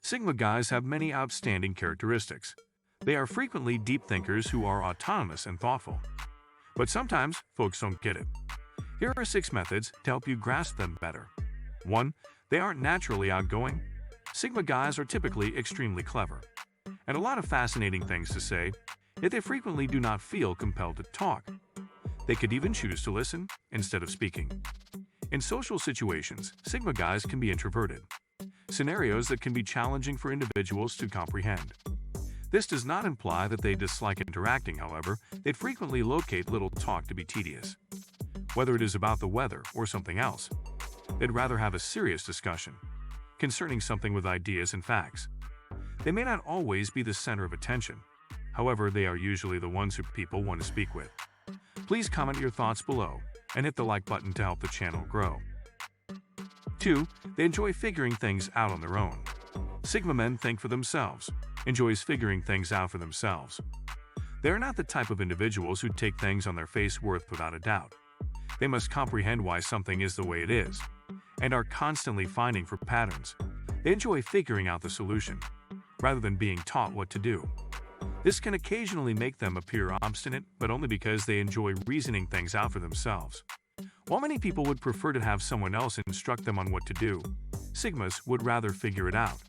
Sigma guys have many outstanding characteristics. They are frequently deep thinkers who are autonomous and thoughtful. But sometimes, folks don't get it. Here are 6 methods to help you grasp them better. 1. They aren't naturally outgoing. Sigma guys are typically extremely clever, and a lot of fascinating things to say, yet they frequently do not feel compelled to talk. They could even choose to listen instead of speaking. In social situations, Sigma guys can be introverted, scenarios that can be challenging for individuals to comprehend. This does not imply that they dislike interacting, however, they frequently locate little talk to be tedious. Whether it is about the weather or something else, they'd rather have a serious discussion concerning something with ideas and facts. They may not always be the center of attention, however, they are usually the ones who people want to speak with. Please comment your thoughts below and hit the like button to help the channel grow. 2. They enjoy figuring things out on their own. Sigma men think for themselves, enjoys figuring things out for themselves. They are not the type of individuals who take things on their face worth without a doubt. They must comprehend why something is the way it is, and are constantly finding for patterns. They enjoy figuring out the solution, rather than being taught what to do. This can occasionally make them appear obstinate, but only because they enjoy reasoning things out for themselves. While many people would prefer to have someone else instruct them on what to do, Sigmas would rather figure it out.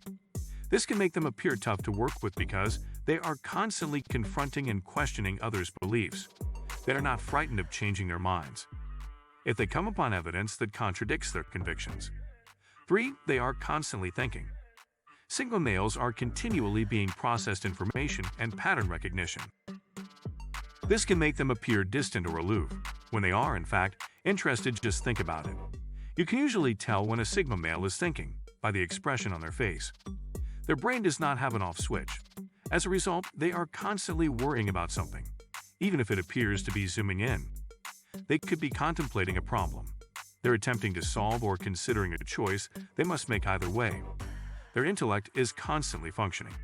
This can make them appear tough to work with because they are constantly confronting and questioning others' beliefs. They are not frightened of changing their minds if they come upon evidence that contradicts their convictions. 3. They are constantly thinking. Sigma males are continually being processed information and pattern recognition. This can make them appear distant or aloof, when they are, in fact, interested. Just think about it. You can usually tell when a Sigma male is thinking by the expression on their face. Their brain does not have an off switch. As a result, they are constantly worrying about something, even if it appears to be zooming in. They could be contemplating a problem they're attempting to solve or considering a choice they must make either way. Their intellect is constantly functioning.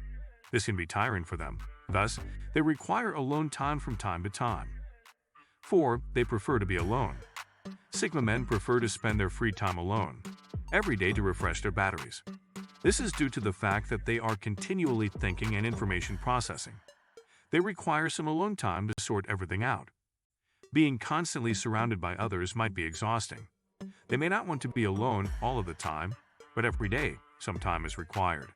This can be tiring for them. Thus, they require alone time from time to time. 4. They prefer to be alone. Sigma men prefer to spend their free time alone, every day to refresh their batteries. This is due to the fact that they are continually thinking and information processing. They require some alone time to sort everything out. Being constantly surrounded by others might be exhausting. They may not want to be alone all of the time, but every day, some time is required.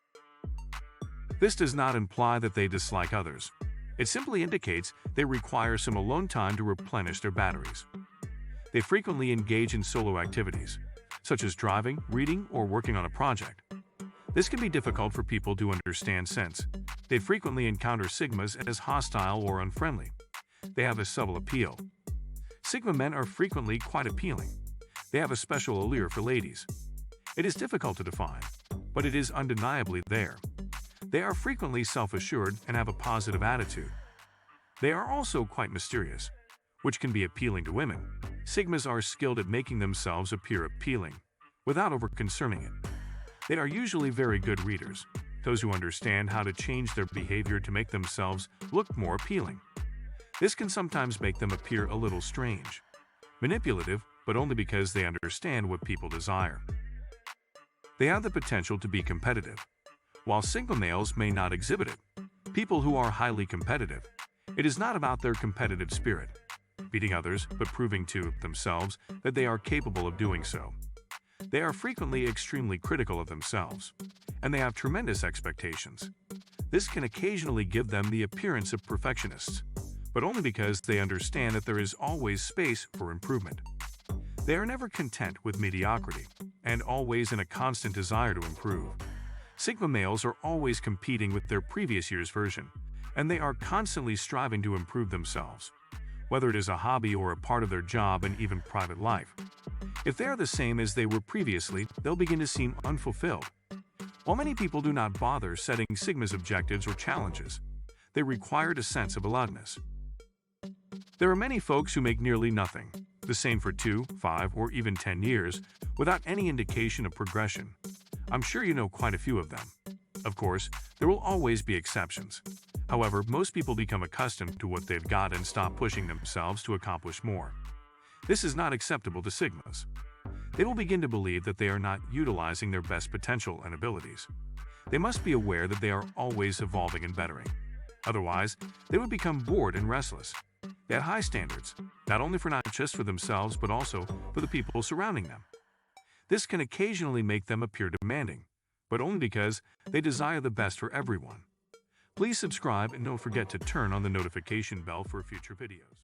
This does not imply that they dislike others. It simply indicates they require some alone time to replenish their batteries. They frequently engage in solo activities, such as driving, reading, or working on a project. This can be difficult for people to understand since they frequently encounter Sigmas as hostile or unfriendly. They have a subtle appeal. Sigma men are frequently quite appealing. They have a special allure for ladies. It is difficult to define, but it is undeniably there. They are frequently self-assured and have a positive attitude. They are also quite mysterious, which can be appealing to women. Sigmas are skilled at making themselves appear appealing, without over-concerning it. They are usually very good readers, those who understand how to change their behavior to make themselves look more appealing. This can sometimes make them appear a little strange, manipulative, but only because they understand what people desire. They have the potential to be competitive. While Sigma males may not exhibit it, people who are highly competitive, it is not about their competitive spirit, beating others, but proving to themselves that they are capable of doing so. They are frequently extremely critical of themselves, and they have tremendous expectations. This can occasionally give them the appearance of perfectionists, but only because they understand that there is always space for improvement. They are never content with mediocrity, and always in a constant desire to improve. Sigma males are always competing with their previous year's version, and they are constantly striving to improve themselves, whether it is a hobby or a part of their job and even private life. If they are the same as they were previously, they'll begin to seem unfulfilled. While many people do not bother setting Sigma's objectives or challenges, they require a sense of aliveness. There are many folks who make nearly nothing, the same for 2, 5, or even 10 years, without any indication of progression. I'm sure you know quite a few of them. Of course, there will always be exceptions. However, most people become accustomed to what they've got and stop pushing themselves to accomplish more. This is not acceptable to Sigmas. They will begin to believe that they are not utilizing their best potential and abilities. They must be aware that they are always evolving and bettering. Otherwise, they would become bored and restless. They have high standards, not only for not just for themselves but also for the people surrounding them. This can occasionally make them appear demanding, but only because they desire the best for everyone. Please subscribe and don't forget to turn on the notification bell for future videos.